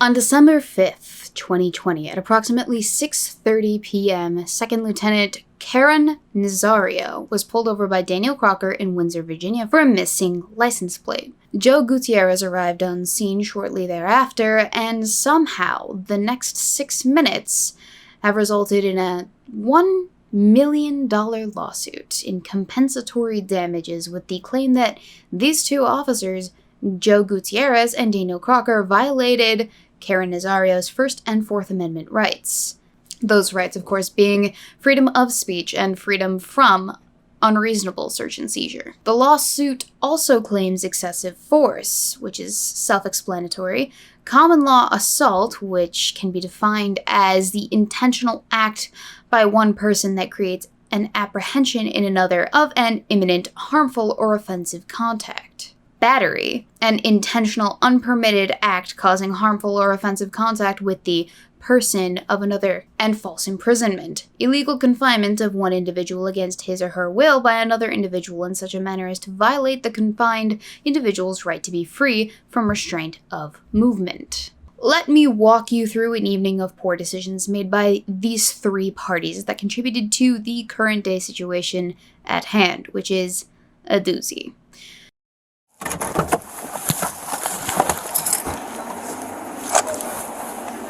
On December 5th, 2020, at approximately 6:30 p.m., Second Lieutenant Karen Nazario was pulled over by Daniel Crocker in Windsor, Virginia for a missing license plate. Joe Gutierrez arrived on scene shortly thereafter, and somehow the next 6 minutes have resulted in a $1 million lawsuit in compensatory damages with the claim that these two officers, Joe Gutierrez and Daniel Crocker, violated Karen Nazario's First and Fourth Amendment rights. Those rights, of course, being freedom of speech and freedom from unreasonable search and seizure. The lawsuit also claims excessive force, which is self-explanatory, common law assault, which can be defined as the intentional act by one person that creates an apprehension in another of an imminent, harmful, or offensive contact. Battery, an intentional, unpermitted act causing harmful or offensive contact with the person of another, and false imprisonment, illegal confinement of one individual against his or her will by another individual in such a manner as to violate the confined individual's right to be free from restraint of movement. Let me walk you through an evening of poor decisions made by these three parties that contributed to the current day situation at hand, which is a doozy.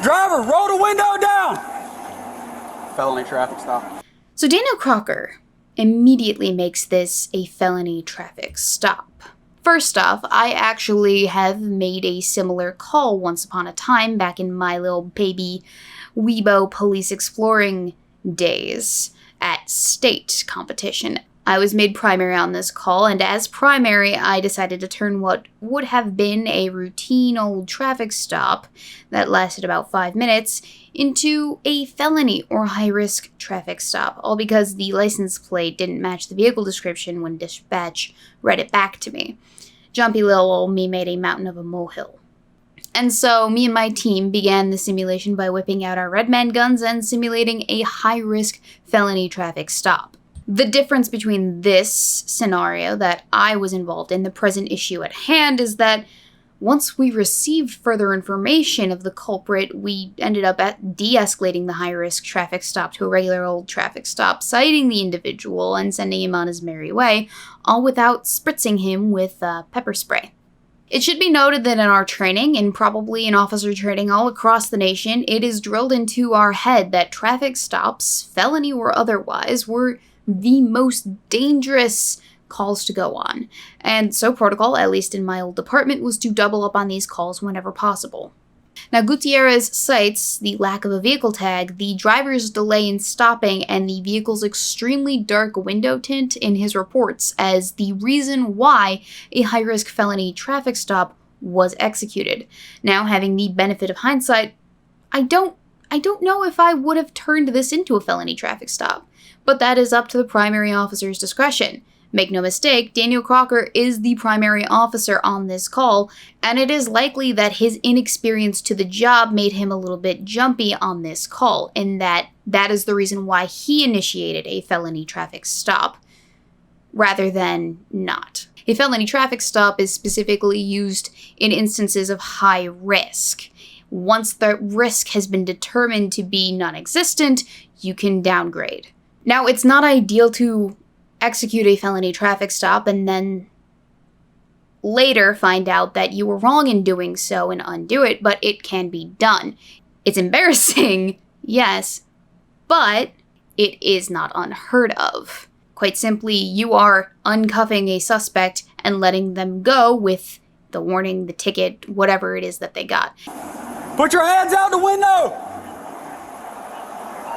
Driver, roll the window down! Felony traffic stop. So Daniel Crocker immediately makes this a felony traffic stop. First off, I actually have made a similar call once upon a time back in my little baby Weebo police exploring days at state competition. I was made primary on this call, and as primary, I decided to turn what would have been a routine old traffic stop that lasted about 5 minutes into a felony or high-risk traffic stop, all because the license plate didn't match the vehicle description when dispatch read it back to me. Jumpy little old me made a mountain of a molehill. And so me and my team began the simulation by whipping out our red man guns and simulating a high-risk felony traffic stop. The difference between this scenario that I was involved in, the present issue at hand, is that once we received further information of the culprit, we ended up de-escalating the high-risk traffic stop to a regular old traffic stop, citing the individual and sending him on his merry way, all without spritzing him with pepper spray. It should be noted that in our training, and probably in officer training all across the nation, it is drilled into our head that traffic stops, felony or otherwise, were the most dangerous calls to go on. And so protocol, at least in my old department, was to double up on these calls whenever possible. Now, Gutierrez cites the lack of a vehicle tag, the driver's delay in stopping, and the vehicle's extremely dark window tint in his reports as the reason why a high-risk felony traffic stop was executed. Now, having the benefit of hindsight, I don't know if I would have turned this into a felony traffic stop, but that is up to the primary officer's discretion. Make no mistake, Daniel Crocker is the primary officer on this call, and it is likely that his inexperience to the job made him a little bit jumpy on this call, and that is the reason why he initiated a felony traffic stop, rather than not. A felony traffic stop is specifically used in instances of high risk. Once the risk has been determined to be non-existent, you can downgrade. Now, it's not ideal to execute a felony traffic stop and then later find out that you were wrong in doing so and undo it, but it can be done. It's embarrassing, yes, but it is not unheard of. Quite simply, you are uncuffing a suspect and letting them go with the warning, the ticket, whatever it is that they got. Put your hands out the window!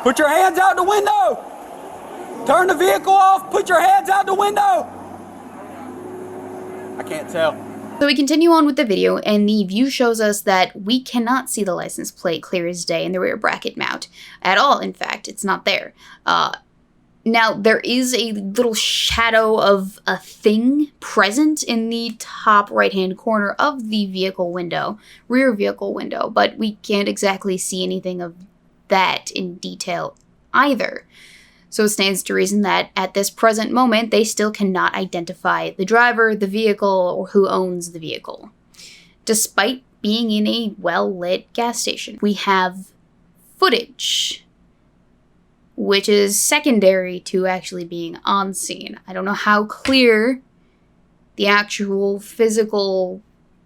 Put your hands out the window! Turn the vehicle off, put your hands out the window! I can't tell. So we continue on with the video, and the view shows us that we cannot see the license plate clear as day in the rear bracket mount. At all, in fact, it's not there. Now, there is a little shadow of a thing present in the top right-hand corner of the vehicle window, rear vehicle window, but we can't exactly see anything of that in detail either. So it stands to reason that at this present moment, they still cannot identify the driver, the vehicle, or who owns the vehicle. Despite being in a well-lit gas station. We have footage, which is secondary to actually being on scene. I don't know how clear the actual physical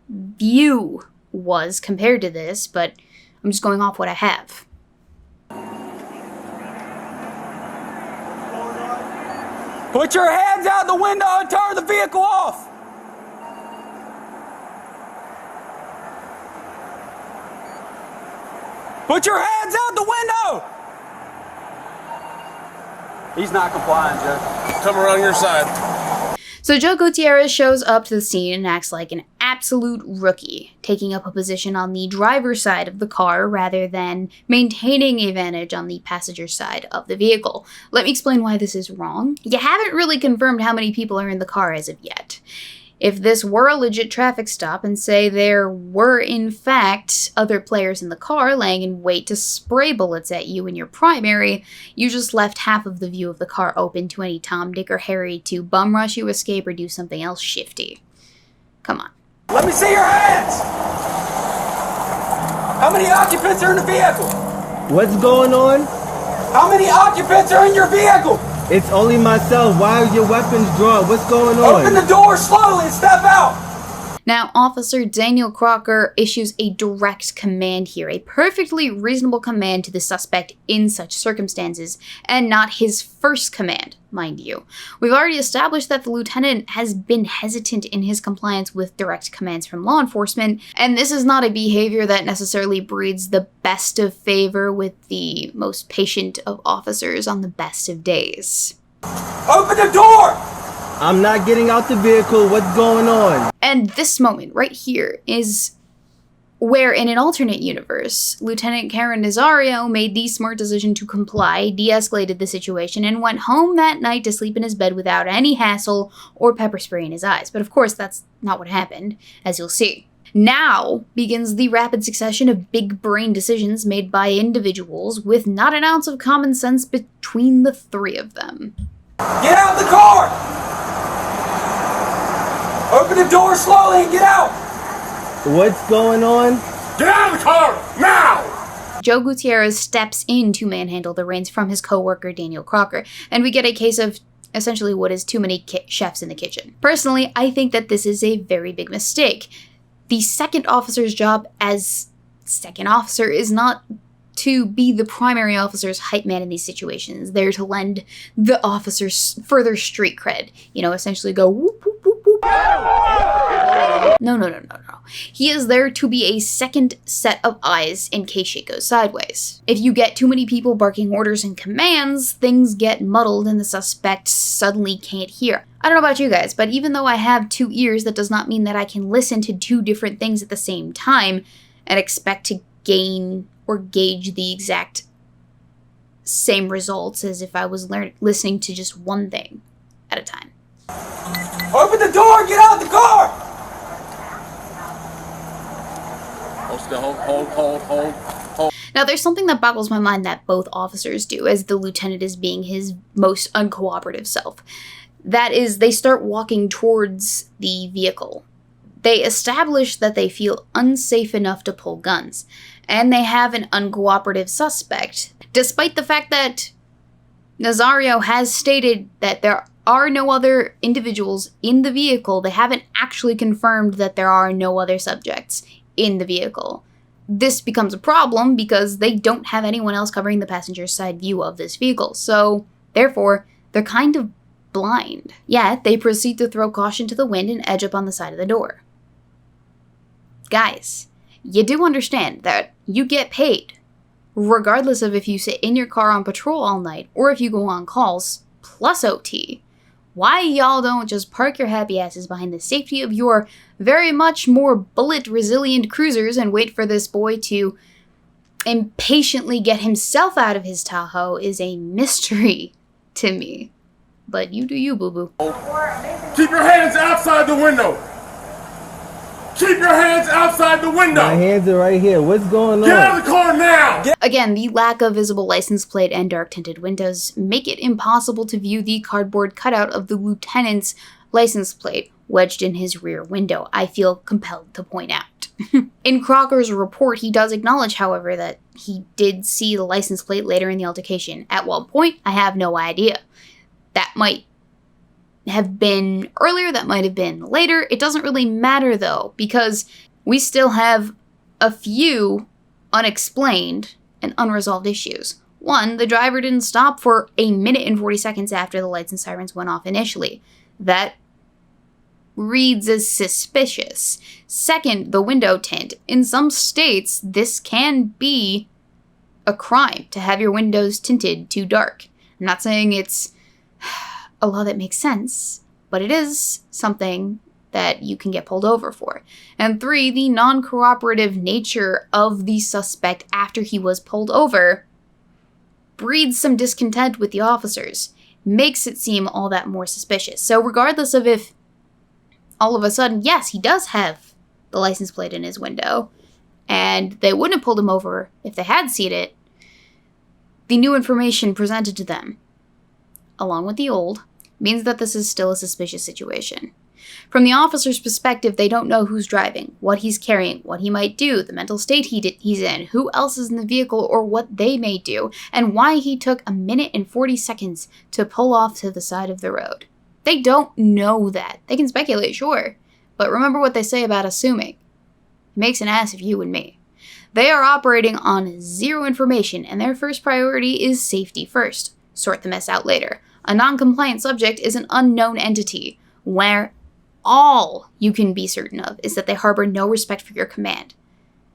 view was compared to this, but I'm just going off what I have. Put your hands out the window and turn the vehicle off. Put your hands out the window. He's not complying, Joe. Come around your side. So Joe Gutierrez shows up to the scene and acts like an absolute rookie, taking up a position on the driver's side of the car rather than maintaining a vantage on the passenger side of the vehicle. Let me explain why this is wrong. You haven't really confirmed how many people are in the car as of yet. If this were a legit traffic stop and say there were in fact other players in the car laying in wait to spray bullets at you in your primary, you just left half of the view of the car open to any Tom, Dick, or Harry to bum rush you, escape, or do something else shifty. Come on. Let me see your hands. How many occupants are in the vehicle? What's going on? How many occupants are in your vehicle? It's only myself. Why are your weapons drawn? What's going on? Open the door slowly and step out. Now, Officer Daniel Crocker issues a direct command here, a perfectly reasonable command to the suspect in such circumstances, and not his first command, mind you. We've already established that the lieutenant has been hesitant in his compliance with direct commands from law enforcement, and this is not a behavior that necessarily breeds the best of favor with the most patient of officers on the best of days. Open the door! I'm not getting out the vehicle. What's going on? And this moment right here is where, in an alternate universe, Lieutenant Karen Nazario made the smart decision to comply, de-escalated the situation, and went home that night to sleep in his bed without any hassle or pepper spray in his eyes. But of course, that's not what happened, as you'll see. Now begins the rapid succession of big brain decisions made by individuals with not an ounce of common sense between the three of them. Get out of the car! Open the door slowly and get out! What's going on? Get out of the car, now! Joe Gutierrez steps in to manhandle the reins from his co-worker Daniel Crocker, and we get a case of essentially what is too many chefs in the kitchen. Personally, I think that this is a very big mistake. The second officer's job as second officer is not to be the primary officer's hype man in these situations. They're to lend the officers further street cred. You know, essentially go whoop, whoop, whoop, whoop. No. He is there to be a second set of eyes in case shit goes sideways. If you get too many people barking orders and commands, things get muddled and the suspect suddenly can't hear. I don't know about you guys, but even though I have 2 ears, that does not mean that I can listen to 2 different things at the same time and expect to gain or gauge the exact same results as if I was listening to just one thing at a time. Open the door and get out of the car! Hold. Now, there's something that boggles my mind that both officers do as the lieutenant is being his most uncooperative self. That is, they start walking towards the vehicle. They establish that they feel unsafe enough to pull guns, and they have an uncooperative suspect, despite the fact that Nazario has stated that there are no other individuals in the vehicle. They haven't actually confirmed that there are no other subjects in the vehicle. This becomes a problem because they don't have anyone else covering the passenger side view of this vehicle, so therefore, they're kind of blind. Yet, they proceed to throw caution to the wind and edge up on the side of the door. Guys, you do understand that you get paid, regardless of if you sit in your car on patrol all night or if you go on calls, plus OT. Why y'all don't just park your happy asses behind the safety of your very much more bullet-resilient cruisers and wait for this boy to impatiently get himself out of his Tahoe is a mystery to me. But you do you, boo-boo. Keep your hands outside the window! Keep your hands outside the window! My hands are right here. What's going on? Get out of the car now! Again, the lack of visible license plate and dark tinted windows make it impossible to view the cardboard cutout of the lieutenant's license plate wedged in his rear window, I feel compelled to point out. In Crocker's report, he does acknowledge, however, that he did see the license plate later in the altercation. At what point? I have no idea. That might have been earlier, that might have been later. It doesn't really matter, though, because we still have a few unexplained and unresolved issues. One, the driver didn't stop for 1 minute and 40 seconds after the lights and sirens went off initially. That reads as suspicious. Second, the window tint. In some states, this can be a crime to have your windows tinted too dark. I'm not saying it's a law that makes sense, but it is something that you can get pulled over for. And 3, the non-cooperative nature of the suspect after he was pulled over breeds some discontent with the officers, makes it seem all that more suspicious. So regardless of if all of a sudden, yes, he does have the license plate in his window, and they wouldn't have pulled him over if they had seen it, the new information presented to them, along with the old, means that this is still a suspicious situation. From the officer's perspective, they don't know who's driving, what he's carrying, what he might do, the mental state he's in, who else is in the vehicle, or what they may do, and why he took 1 minute and 40 seconds to pull off to the side of the road. They don't know that. They can speculate, sure, but remember what they say about assuming. It makes an ass of you and me. They are operating on zero information, and their first priority is safety first. Sort the mess out later. A non-compliant subject is an unknown entity, where all you can be certain of is that they harbor no respect for your command.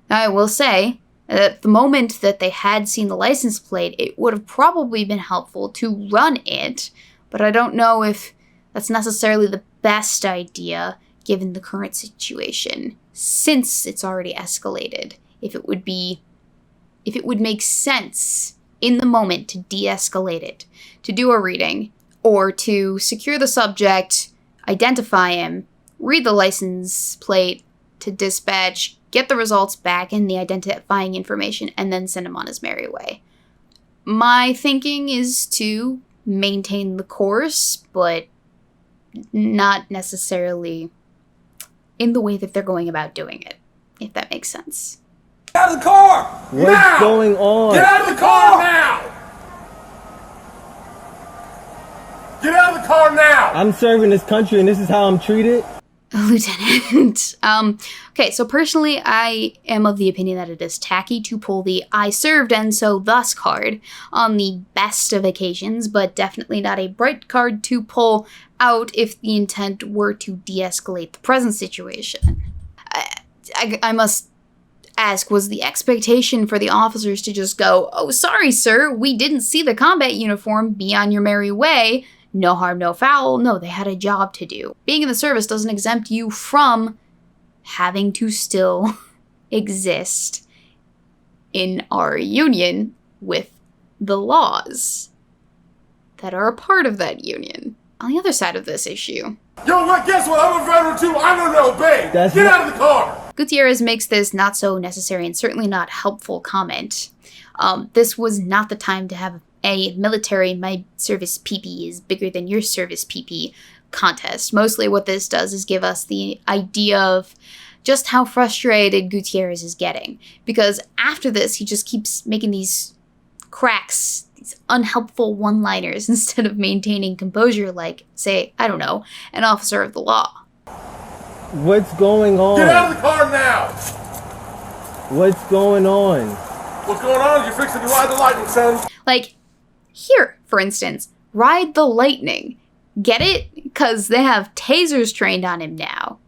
Now, I will say that the moment that they had seen the license plate, it would have probably been helpful to run it, but I don't know if that's necessarily the best idea given the current situation, since it's already escalated. If it would make sense in the moment to de-escalate it, to do a reading, or to secure the subject, identify him, read the license plate to dispatch, get the results back and the identifying information, and then send him on his merry way. My thinking is to maintain the course, but not necessarily in the way that they're going about doing it, if that makes sense. Get out of the car! What's going on? Get out of the car now! Get out of the car now! I'm serving this country and this is how I'm treated? Lieutenant. Okay, so personally, I am of the opinion that it is tacky to pull the I served and so thus card on the best of occasions, but definitely not a bright card to pull out if the intent were to de-escalate the present situation. I must ask, was the expectation for the officers to just go, "Oh, sorry, sir, we didn't see the combat uniform, be on your merry way, no harm, no foul"? No, they had a job to do. Being in the service doesn't exempt you from having to still exist in our union with the laws that are a part of that union. On the other side of this issue, Yo, what? Guess what? I'm a veteran too. I don't obey. Get out of the car! Gutierrez makes this not so necessary and certainly not helpful comment. This was not the time to have a military, my service PP is bigger than your service PP contest. Mostly what this does is give us the idea of just how frustrated Gutierrez is getting. Because after this, he just keeps making these cracks, these unhelpful one-liners instead of maintaining composure like, say, I don't know, an officer of the law. What's going on? Get out of the car now! What's going on? What's going on? You're fixing to ride the lightning, son. Like, here, for instance, ride the lightning. Get it? Because they have tasers trained on him now.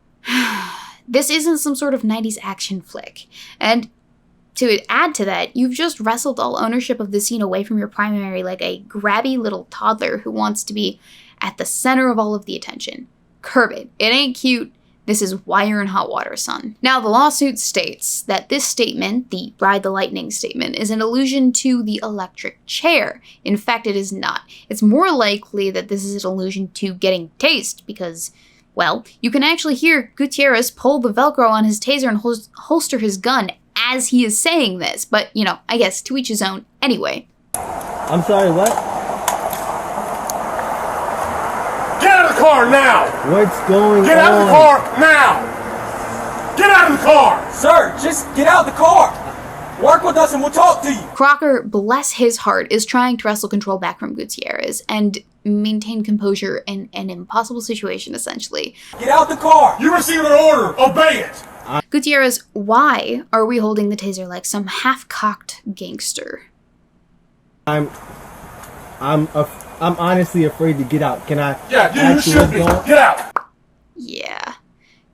This isn't some sort of 90s action flick. And to add to that, you've just wrestled all ownership of the scene away from your primary like a grabby little toddler who wants to be at the center of all of the attention. Curb it. It ain't cute. This is why you're in hot water, son. Now, the lawsuit states that this statement, the ride the lightning statement, is an allusion to the electric chair. In fact, it is not. It's more likely that this is an allusion to getting tased because, well, you can actually hear Gutierrez pull the Velcro on his taser and holster his gun as he is saying this. But, you know, I guess to each his own. Anyway. I'm sorry, what? Get out of the car now! What's going on? Get out of the car now! Get out of the car! Sir, just get out of the car. Work with us and we'll talk to you. Crocker, bless his heart, is trying to wrestle control back from Gutierrez and maintain composure in an impossible situation, essentially. Get out the car. You received an order. Obey it. Gutierrez, why are we holding the taser like some half-cocked gangster? I'm honestly afraid to get out. Can I? Yeah, you should be. Get out. Yeah.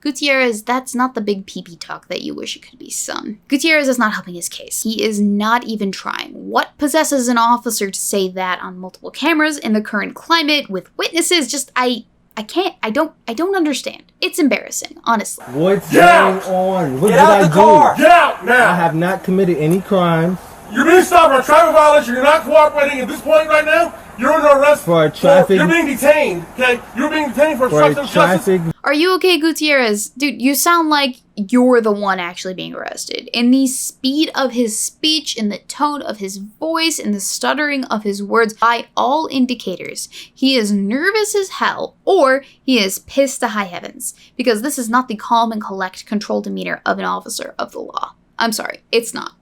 Gutierrez, that's not the big pee-pee talk that you wish it could be, son. Gutierrez is not helping his case. He is not even trying. What possesses an officer to say that on multiple cameras in the current climate with witnesses? Just, I don't understand. It's embarrassing, honestly. What's going on? What did I do? Get out now. I have not committed any crimes. You're being stopped for a traffic violation. You're not cooperating at this point right now. You're under arrest for a traffic. You're being detained. Okay, you're being detained for obstruction of justice. Are you okay, Gutierrez? Dude, you sound like you're the one actually being arrested. In the speed of his speech, in the tone of his voice, in the stuttering of his words, by all indicators, he is nervous as hell, or he is pissed to high heavens, because this is not the calm and collect, controlled demeanor of an officer of the law. I'm sorry, it's not.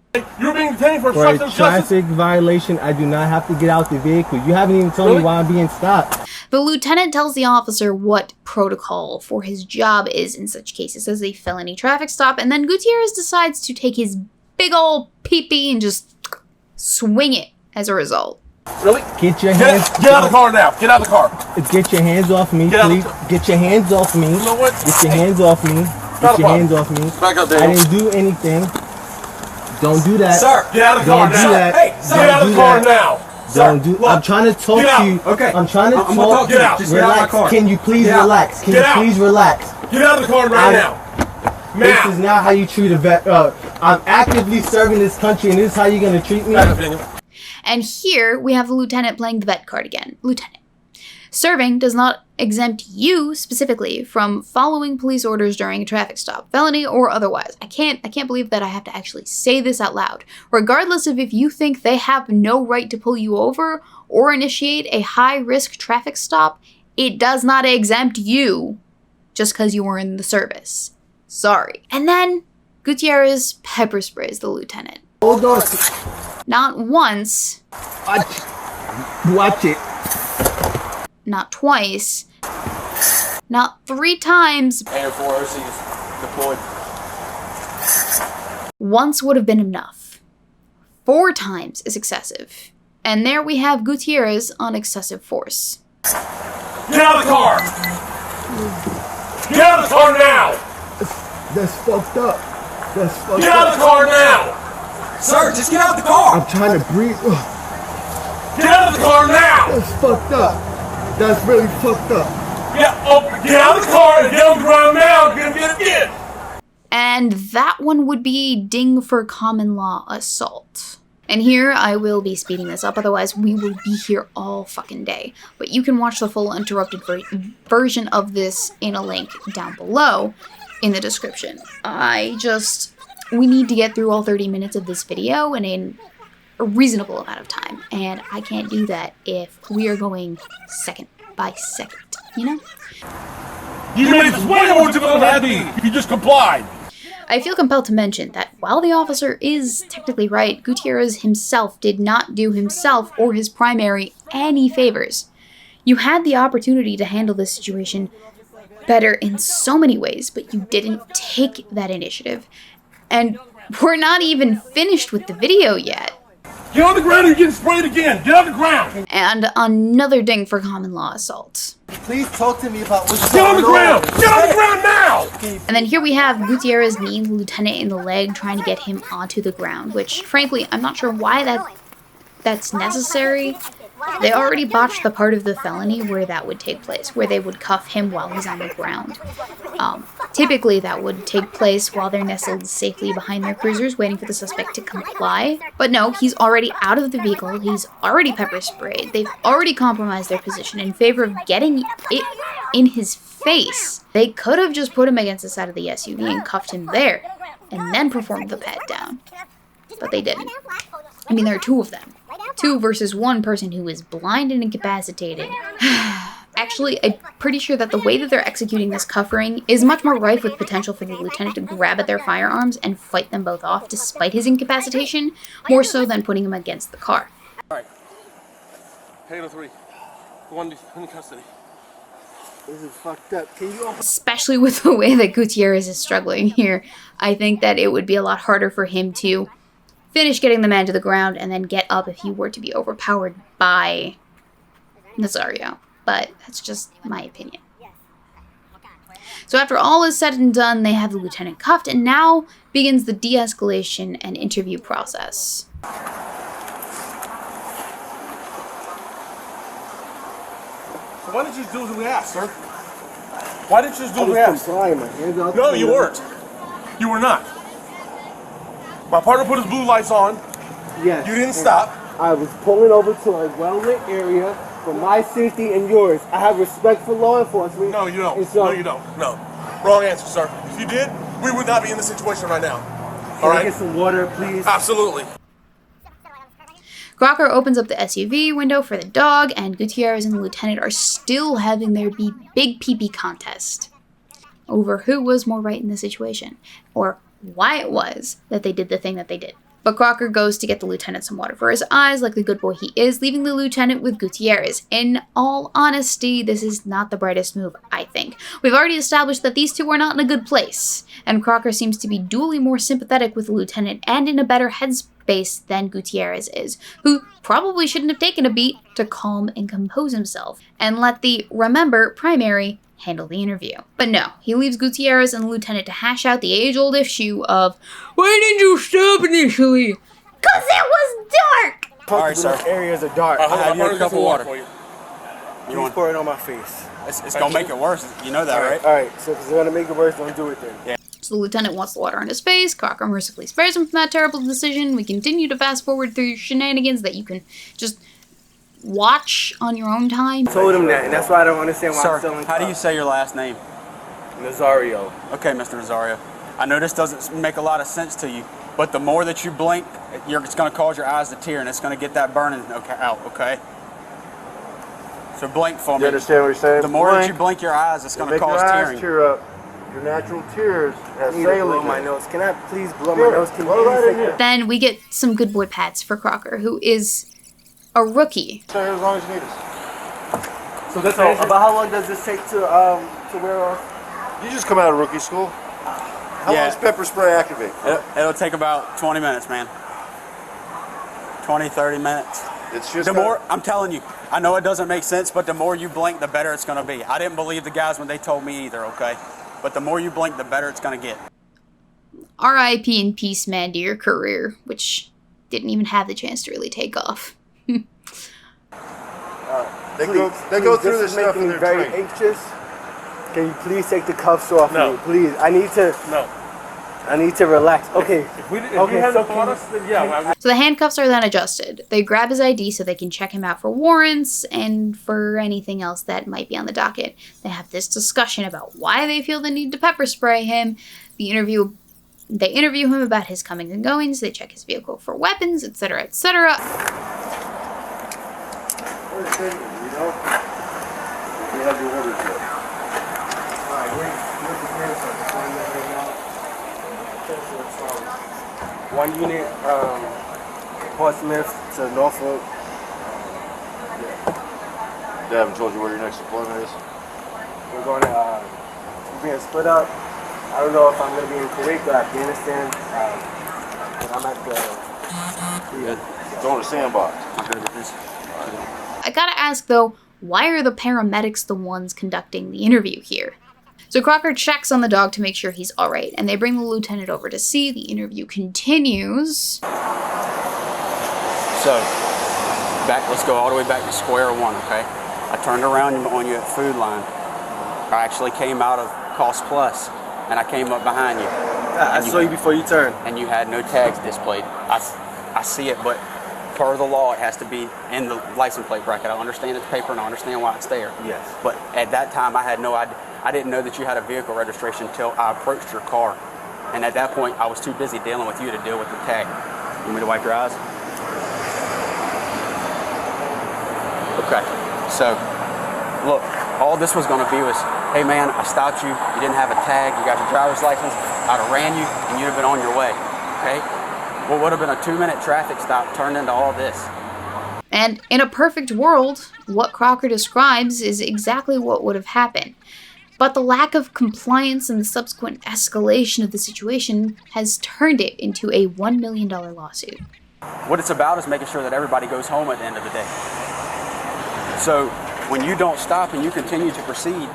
You're being detained for a obstruction of justice. Traffic violation. I do not have to get out the vehicle. You haven't even told me why I'm being stopped. The lieutenant tells the officer what protocol for his job is in such cases as a felony traffic stop, and then Gutierrez decides to take his big ol' pee-pee and just swing it as a result. Really? Get your hands. Get out of the car now. Get out of the car. Get your hands off me, please. Get your hands off me. You know what? Get your hands off me. Get your hands off me. Back up there. I didn't do anything. Don't do that. Sir, get out of the car now. Don't do that. Hey, sir, get out of the car now. Don't do. I'm trying to talk to you. Okay. I'm trying to talk. Get out. Just get out of my Relax. car. Can you please relax? Can you please relax? Get out of the car right now. This is not how you treat a vet. I'm actively serving this country, and this is how you're gonna treat me. And here we have the lieutenant playing the vet card again. Lieutenant. Serving does not exempt you specifically from following police orders during a traffic stop, felony or otherwise. I can't believe that I have to actually say this out loud. Regardless of if you think they have no right to pull you over or initiate a high-risk traffic stop, it does not exempt you just because you were in the service. Sorry. And then Gutierrez pepper sprays the lieutenant. Hold on. Not once. Watch it. Not twice. Not 3 times. Air 4 OCs deployed. Once would have been enough. 4 times is excessive. And there we have Gutierrez on excessive force. Get out of the car! Get out of the car now! That's fucked up. That's fucked up. Get out of the car now! Sir, just get out the car! I'm trying to breathe. Get out of the car now! That's fucked up. That's really fucked up. Get out of the car and get on the ground now! Get it. And that one would be a ding for common law assault. And here I will be speeding this up, otherwise we will be here all fucking day. But you can watch the full uninterrupted version of this in a link down below in the description. We need to get through all 30 minutes of this video in a reasonable amount of time, and I can't do that if we are going second by second, you know? You made this way more difficult than it had to be if you just complied. I feel compelled to mention that while the officer is technically right, Gutierrez himself did not do himself or his primary any favors. You had the opportunity to handle this situation better in so many ways, but you didn't take that initiative. And we're not even finished with the video yet. Get on the ground or you're getting sprayed again. Get on the ground. And another ding for common law assault. Please talk to me about what's Get on the ground. Get on the ground now. And then here we have Gutierrez kneeing the lieutenant in the leg, trying to get him onto the ground, which frankly, I'm not sure why that's necessary. They already botched the part of the felony where that would take place, where they would cuff him while he's on the ground. Typically, that would take place while they're nestled safely behind their cruisers, waiting for the suspect to comply. But no, he's already out of the vehicle, he's already pepper sprayed, they've already compromised their position in favor of getting it in his face. They could have just put him against the side of the SUV and cuffed him there, and then performed the pat down. But they didn't. I mean, there are 2 of them. 2 versus 1 person who is blind and incapacitated. Actually, I'm pretty sure that the way that they're executing this cuff ring is much more rife with potential for the lieutenant to grab at their firearms and fight them both off despite his incapacitation, more so than putting him against the car. All right. Halo 3. One in custody. This is fucked up. Can you Especially with the way that Gutierrez is struggling here, I think that it would be a lot harder for him to finish getting the man to the ground and then get up if he were to be overpowered by Nazario. But that's just my opinion. So after all is said and done, they have the lieutenant cuffed, and now begins the de-escalation and interview process. So why didn't you do as we asked, sir? Why didn't you just do as we asked? No, you weren't. You were not. My partner put his blue lights on. Yes. You didn't stop. I was pulling over to a well-lit area for my safety and yours. I have respect for law enforcement. No, you don't. So, No, you don't. No. Wrong answer, sir. If you did, we would not be in this situation right now. All right? Can I get some water, please? Absolutely. Crocker opens up the SUV window for the dog, and Gutierrez and the lieutenant are still having their big pee-pee contest over who was more right in the situation, or why it was that they did the thing that they did. But Crocker goes to get the lieutenant some water for his eyes, like the good boy he is, leaving the lieutenant with Gutierrez. In all honesty, this is not the brightest move, I think. We've already established that these two are not in a good place, and Crocker seems to be duly more sympathetic with the lieutenant and in a better headspace than Gutierrez is, who probably shouldn't have taken a beat to calm and compose himself, and let the, remember, primary handle the interview. But no, he leaves Gutierrez and the lieutenant to hash out the age-old issue of, why didn't you stop initially? 'Cause it was dark! Alright, sir. Areas are dark. I have a cup of water for you. Please pour it on my face. It's gonna make it worse. You know that, right? Alright, so if it's gonna make it worse, don't do it then. Yeah. So the lieutenant wants the water on his face. Crocker mercifully spares him from that terrible decision. We continue to fast forward through shenanigans that you can just watch on your own time. I told him that, and that's why I don't understand why I'm still in Sir, how do you say your last name? Nazario. Okay, Mr. Nazario. I know this doesn't make a lot of sense to you, but the more that you blink, it's going to cause your eyes to tear, and it's going to get that burning out, okay? So blink for me. You understand what you're saying? The more that you blink your eyes, it's going to cause tearing. Make your eyes tear up. Your natural tears have I need to blow saline. my nose. Can I please blow my nose? Can blow that in here. Then we get some good boy pats for Crocker, who is a rookie. Stay here as long as you need us. So about how long does this take to wear off? You just come out of rookie school. How long does pepper spray activate? It'll take about 20 minutes, man. 20, 30 minutes. It's just The more, I'm telling you, I know it doesn't make sense, but the more you blink, the better it's going to be. I didn't believe the guys when they told me either, okay? But the more you blink, the better it's going to get. R.I.P. in peace, man, to your career, which didn't even have the chance to really take off. They go through this stuff making in me their very training. anxious. Can you please take the cuffs off No. me, please? I need to relax. Okay. If you Okay, hadn't so fought us, then yeah. So the handcuffs are then adjusted. They grab his ID so they can check him out for warrants and for anything else that might be on the docket. They have this discussion about why they feel the need to pepper spray him. They interview him about his comings and goings. They check his vehicle for weapons, etc., etc. We have your orders here. One unit, Portsmouth to Norfolk. They haven't told you where your next deployment is? We're going to, we're being split up. I don't know if I'm going to be in Kuwait or Afghanistan. But I'm at the... Going to Sandbox. I gotta ask though, why are the paramedics the ones conducting the interview here? So Crocker checks on the dog to make sure he's alright, and they bring the lieutenant over to see. The interview continues. So, let's go all the way back to square one, okay? I turned around on you at Food Line. I actually came out of Cost Plus, and I came up behind you. I saw you before you turned. And you had no tags displayed. I see it, but per the law, it has to be in the license plate bracket. I understand it's paper, and I understand why it's there. Yes. But at that time, I had no idea. I didn't know that you had a vehicle registration until I approached your car. And at that point, I was too busy dealing with you to deal with the tag. You want me to wipe your eyes? Okay. So, Look, all this was going to be was, hey man, I stopped you, you didn't have a tag, you got your driver's license, I'd have ran you, and you'd have been on your way, okay? What would have been a 2-minute traffic stop turned into all this. And in a perfect world, what Crocker describes is exactly what would have happened. But the lack of compliance and the subsequent escalation of the situation has turned it into a $1 million lawsuit. What it's about is making sure that everybody goes home at the end of the day. So when you don't stop and you continue to proceed,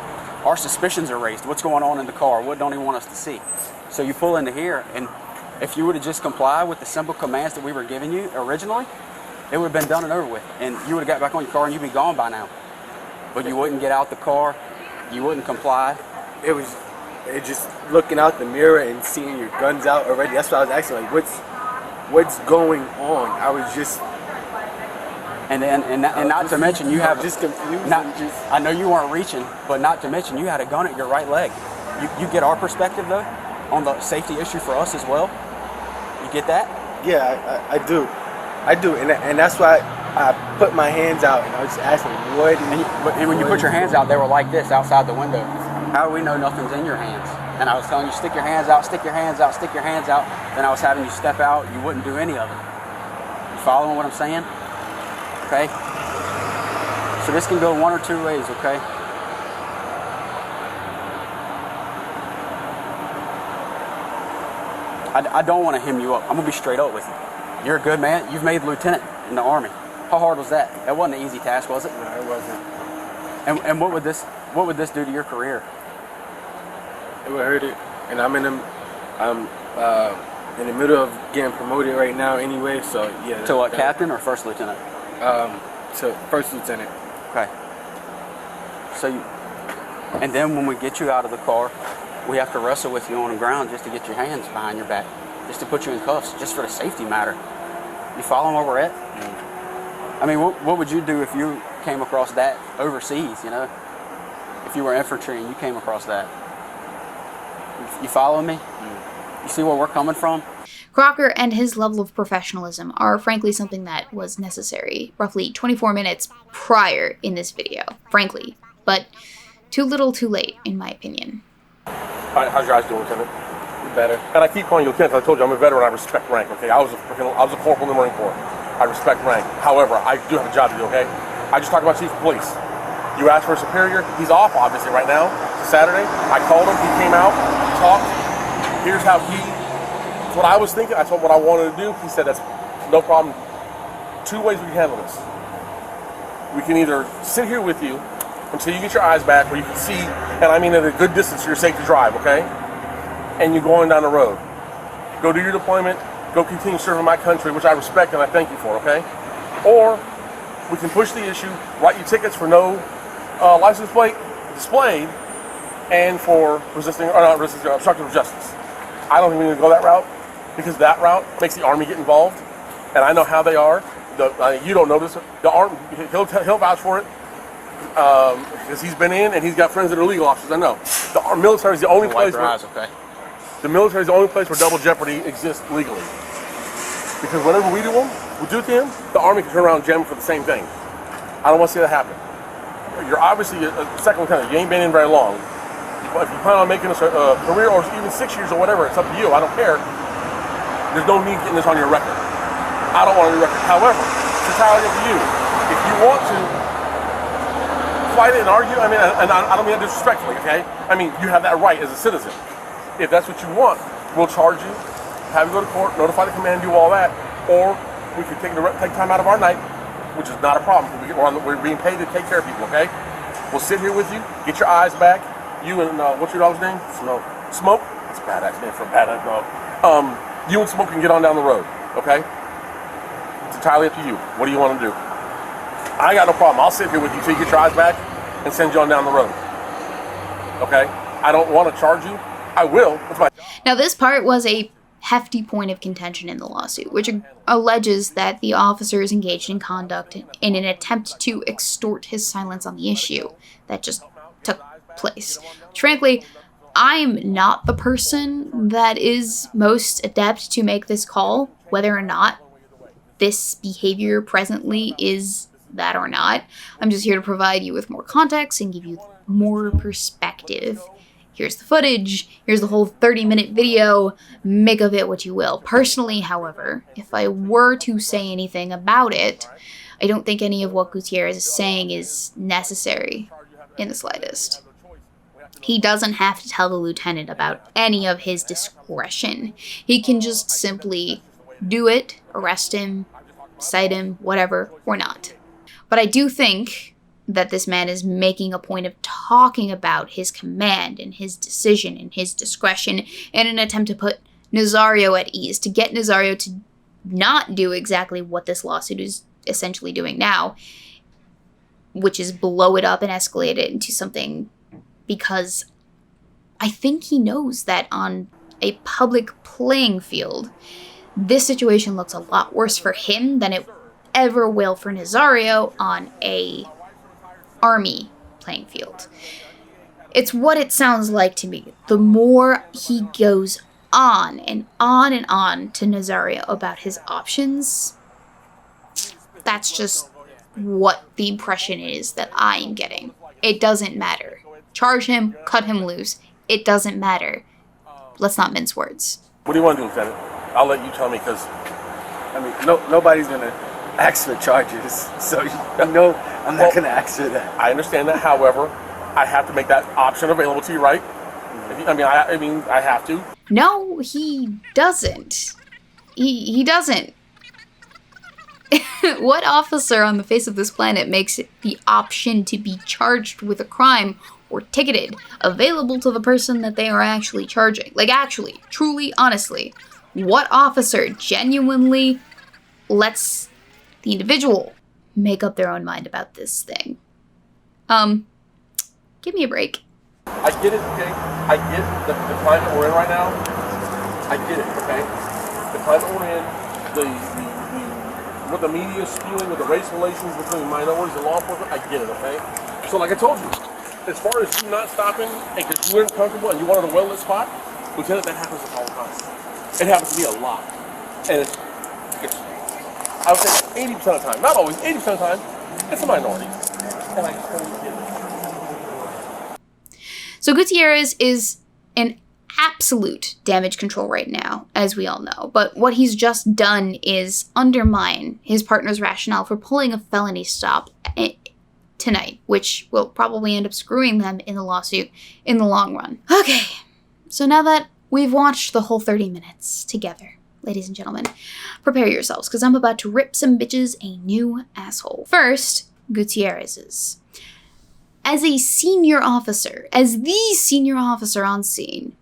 our suspicions are raised. What's going on in the car? What don't he want us to see? So you pull into here, and if you would have just complied with the simple commands that we were giving you originally, it would have been done and over with. And you would have got back on your car and you'd be gone by now. But you wouldn't get out the car. You wouldn't comply. It just looking out the mirror and seeing your guns out already. That's what I was asking, like, what's going on? I was just... And not to mention you have... just confused. I know you weren't reaching, but not to mention you had a gun at your right leg. You get our perspective, though, on the safety issue for us as well? You get that? Yeah, I do. I do, and that's why I put my hands out and I was just asking, what? And when you put your hands out, they were like this outside the window. How do we know nothing's in your hands? And I was telling you, stick your hands out, stick your hands out, stick your hands out. Then I was having you step out. You wouldn't do any of it. You following what I'm saying? Okay? So this can go one or two ways, okay? I don't want to hem you up. I'm going to be straight up with you. You're a good man. You've made lieutenant in the Army. How hard was that? That wasn't an easy task, was it? No, it wasn't. And what would this do to your career? It would hurt it. And I'm in the middle of getting promoted right now anyway, so yeah. To what, captain or first lieutenant? To first lieutenant. Okay. So and then when we get you out of the car, we have to wrestle with you on the ground just to get your hands behind your back, just to put you in cuffs, just for the safety matter. You following where we're at? I mean, what would you do if you came across that overseas, you know? If you were infantry and you came across that? You following me? You see where we're coming from? Crocker and his level of professionalism are frankly something that was necessary roughly 24 minutes prior in this video, frankly. But too little too late, in my opinion. How's your eyes doing, Lieutenant? Better. And I keep calling you Lieutenant. I told you I'm a veteran. I respect rank. Okay, I was a corporal in the Marine Corps. I respect rank. However, I do have a job to do. Okay, I just talked about Chief of Police. You asked for a superior. He's off obviously right now. It's Saturday. I called him. He came out. Talked. Here's how That's what I was thinking. I told him what I wanted to do. He said that's no problem. Two ways we can handle this. We can either sit here with you until you get your eyes back, where you can see, and I mean at a good distance, so you're safe to drive. Okay. And you're going down the road. Go do your deployment, go continue serving my country, which I respect and I thank you for, okay? Or we can push the issue, write you tickets for no license plate displayed and for obstructive justice. I don't think we need to go that route because that route makes the Army get involved, and I know how they are. You don't notice it. The Army, he'll vouch for it because he's been in and he's got friends that are legal officers. I know. The military is the only place where... okay. The military is the only place where double jeopardy exists legally. Because whenever we do to him, the Army can turn around and jam him for the same thing. I don't want to see that happen. You're obviously a second lieutenant. You ain't been in very long. But if you plan on making this a career or even 6 years or whatever, it's up to you. I don't care. There's no need getting this on your record. I don't want it on your record. However, it's entirely up to you. If you want to fight it and argue, I mean, and I don't mean that disrespectfully, okay? I mean, you have that right as a citizen. If that's what you want, we'll charge you, have you go to court, notify the command, do all that, or we can take time out of our night, which is not a problem. We're being paid to take care of people, okay? We'll sit here with you, get your eyes back. You and, what's your dog's name? Smoke. Smoke? That's a badass name for a badass dog. You and Smoke can get on down the road, okay? It's entirely up to you. What do you want to do? I got no problem. I'll sit here with you till you get your eyes back and send you on down the road, okay? I don't want to charge you. I will. That's my job. Now, this part was a hefty point of contention in the lawsuit, which alleges that the officer is engaged in conduct in an attempt to extort his silence on the issue that just took place. Which, frankly, I'm not the person that is most adept to make this call, whether or not this behavior presently is that or not. I'm just here to provide you with more context and give you more perspective. Here's the footage. Here's the whole 30-minute video. Make of it what you will. Personally, however, if I were to say anything about it, I don't think any of what Gutierrez is saying is necessary in the slightest. He doesn't have to tell the lieutenant about any of his discretion. He can just simply do it, arrest him, cite him, whatever, or not. But I do think that this man is making a point of talking about his command and his decision and his discretion in an attempt to put Nazario at ease, to get Nazario to not do exactly what this lawsuit is essentially doing now, which is blow it up and escalate it into something, because I think he knows that on a public playing field, this situation looks a lot worse for him than it ever will for Nazario on a army playing field. It's what it sounds like to me. The more he goes on and on and on to Nazario about his options, that's just what the impression is that I'm getting. It doesn't matter. Charge him, cut him loose. It doesn't matter. Let's not mince words. What do you want to do, Lieutenant? I'll let you tell me, because I mean, nobody's gonna ask for charges, so I'm not gonna ask for that. I understand that. However, I have to make that option available to you, right? I mean, I have to. No, he doesn't. He doesn't. What officer on the face of this planet makes it the option to be charged with a crime or ticketed available to the person that they are actually charging? Like, actually, truly, honestly, what officer genuinely lets the individual make up their own mind about this thing? Give me a break. I get it, okay? I get the climate we're in right now. I get it, okay? The climate we're in, what the media is spewing with the race relations between minorities and law enforcement, I get it, okay? So like I told you, as far as you not stopping and because you weren't comfortable and you wanted a well-lit spot, Lieutenant, that happens all the time. It happens to me a lot. And it's I would say 80% of the time, not always, 80% of the time, it's a minority. And I totally get it. So Gutierrez is in absolute damage control right now, as we all know. But what he's just done is undermine his partner's rationale for pulling a felony stop tonight, which will probably end up screwing them in the lawsuit in the long run. Okay, so now that we've watched the whole 30 minutes together, ladies and gentlemen, prepare yourselves, because I'm about to rip some bitches a new asshole. First, Gutierrez's. As a senior officer, as the senior officer on scene,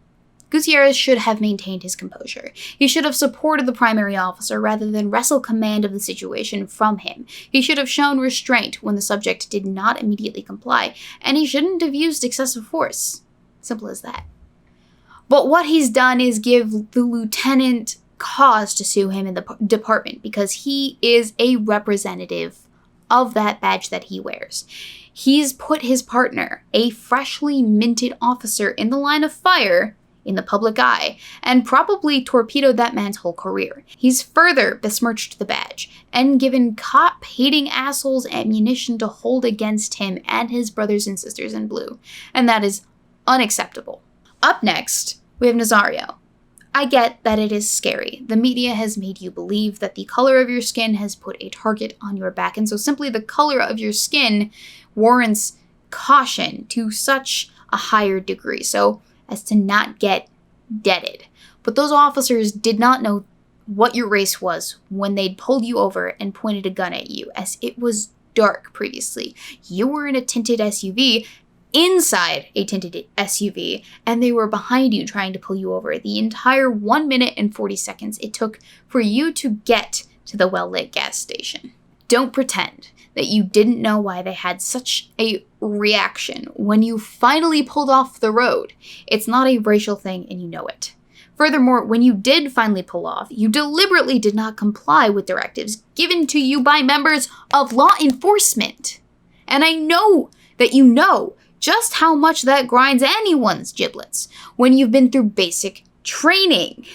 Gutierrez should have maintained his composure. He should have supported the primary officer rather than wrestle command of the situation from him. He should have shown restraint when the subject did not immediately comply, and he shouldn't have used excessive force. Simple as that. But what he's done is give the lieutenant cause to sue him in the department, because he is a representative of that badge that he wears. He's put his partner, a freshly minted officer, in the line of fire in the public eye, and probably torpedoed that man's whole career. He's further besmirched the badge, and given cop-hating assholes ammunition to hold against him and his brothers and sisters in blue. And that is unacceptable. Up next, we have Nazario. I get that it is scary. The media has made you believe that the color of your skin has put a target on your back, and so simply the color of your skin warrants caution to such a higher degree, so as to not get deaded. But those officers did not know what your race was when they'd pulled you over and pointed a gun at you, as it was dark previously. You were in a tinted SUV, inside a tinted SUV, and they were behind you trying to pull you over. The entire 1 minute and 40 seconds it took for you to get to the well-lit gas station. Don't pretend that you didn't know why they had such a reaction when you finally pulled off the road. It's not a racial thing, and you know it. Furthermore, when you did finally pull off, you deliberately did not comply with directives given to you by members of law enforcement. And I know that you know just how much that grinds anyone's giblets when you've been through basic training.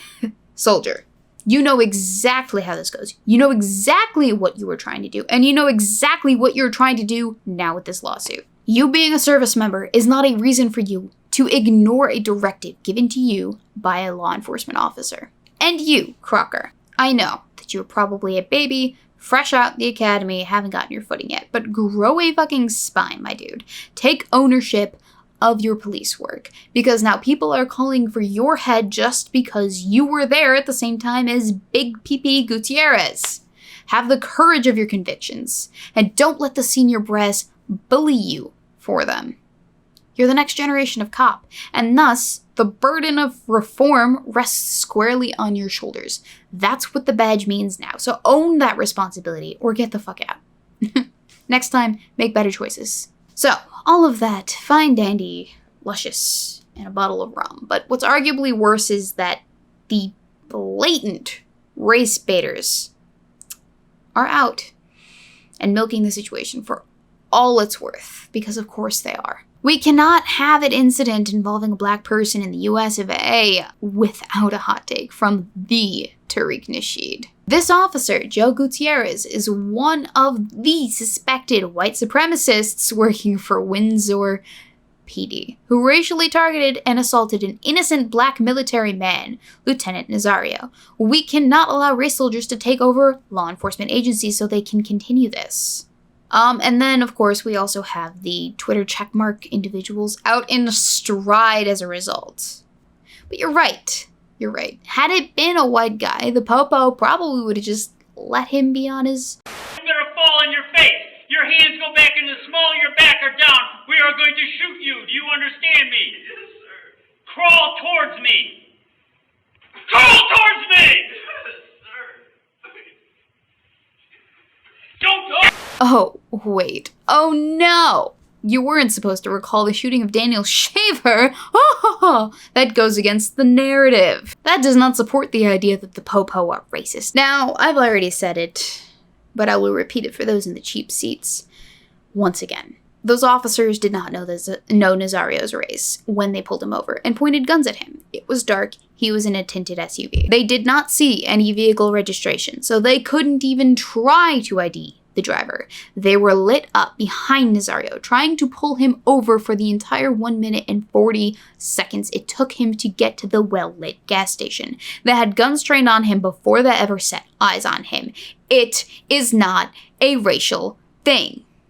Soldier, You know exactly how this goes. You know exactly what you were trying to do, and you know exactly what you're trying to do now with this lawsuit. You being a service member is not a reason for you to ignore a directive given to you by a law enforcement officer. And you, Crocker, I know that you're probably a baby, fresh out the academy, haven't gotten your footing yet, but grow a fucking spine, my dude. Take ownership of your police work, because now people are calling for your head just because you were there at the same time as Big Pee Gutierrez. Have the courage of your convictions, and don't let the senior brass bully you for them. You're the next generation of cop, and thus, the burden of reform rests squarely on your shoulders. That's what the badge means now, so own that responsibility, or get the fuck out. Next time, make better choices. So, all of that, fine dandy, luscious, and a bottle of rum. But what's arguably worse is that the blatant race baiters are out and milking the situation for all it's worth, because of course they are. We cannot have an incident involving a black person in the US of A without a hot take from the Tariq Nasheed. This officer, Joe Gutierrez, is one of the suspected white supremacists working for Windsor PD, who racially targeted and assaulted an innocent black military man, Lieutenant Nazario. We cannot allow race soldiers to take over law enforcement agencies so they can continue this. And then, of course, we also have the Twitter checkmark individuals out in stride as a result. But you're right. You're right. Had it been a white guy, the Popo probably would have just let him be on his... I'm gonna fall on your face. Your hands go back in the small of your back are down. We are going to shoot you. Do you understand me? Yes, sir. Crawl towards me. Crawl towards me! Yes, sir. Don't... Oh, wait. Oh no! You weren't supposed to recall the shooting of Daniel Shaver. Oh, that goes against the narrative. That does not support the idea that the Popo are racist. Now, I've already said it, but I will repeat it for those in the cheap seats. Once again, those officers did not know Nazario's race when they pulled him over and pointed guns at him. It was dark. He was in a tinted SUV. They did not see any vehicle registration, so they couldn't even try to ID the driver. They were lit up behind Nazario, trying to pull him over for the entire 1 minute and 40 seconds it took him to get to the well-lit gas station. They had guns trained on him before they ever set eyes on him. It is not a racial thing.